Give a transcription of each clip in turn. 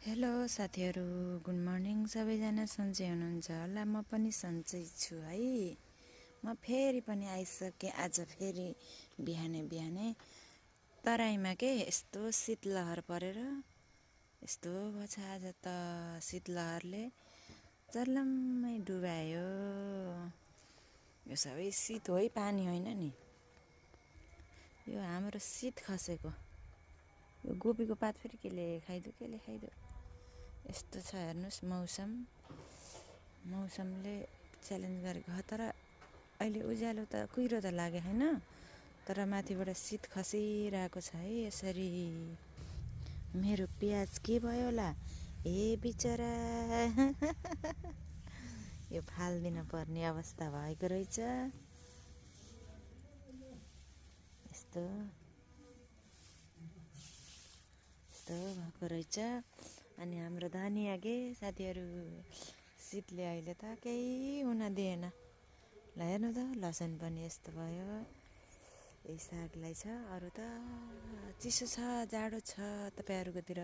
Hello साथीहरू, good morning. सबैजना सन्चै हुनुहुन्छ होला? म पनि सन्चै छु है। म फेरि पनि आइसकेँ आज, फेरि बिहानै तराईमा के यस्तो शीतलहर परेर यस्तो भएछ। आज त शीतलहरले चर्लम्मै डुबायो। यो सबै शीत हो है, पानी होइन नि। यो हाम्रो शीत खसेको। यो गोपीको पात फेरि केले खाइदो। यस्तो छ हेर्नुहोस्, मौसमले च्यालेन्ज गरेको हो। तर अहिले उज्यालो त कुहिरो त लाग्यो होइन, तर माथिबाट शीत खसिरहेको छ है। यसरी मेरो प्याज के भयो होला? ए बिचरा यो फाल्दिन पर्ने अवस्था भएको रहेछ। यस्तो भएको रहेछ। अनि हाम्रो धनिया के साथीहरू, शीतले अहिले त केही हुन दिएन। ल हेर्नु त, लसुन पनि यस्तो भयो। यही सागलाई छ। अरू त चिसो छ, जाडो छ। तपाईँहरूकोतिर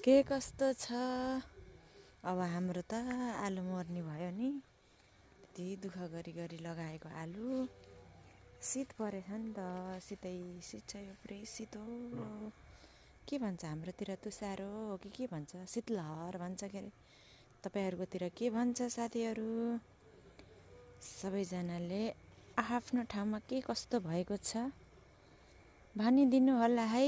के कस्तो छ? अब हाम्रो त आलु मर्ने भयो नि। त्यति दुःख गरी लगाएको आलु शीत परेछ नि त। शीत छ, यो पुरै शीत हो। के भन्छ हाम्रोतिर, तुसारो हो कि के भन्छ? शीतलहर भन्छ के अरे। तपाईँहरूकोतिर के भन्छ साथीहरू? सबैजनाले आफ्नो ठाउँमा के कस्तो भएको छ भनिदिनु होला है।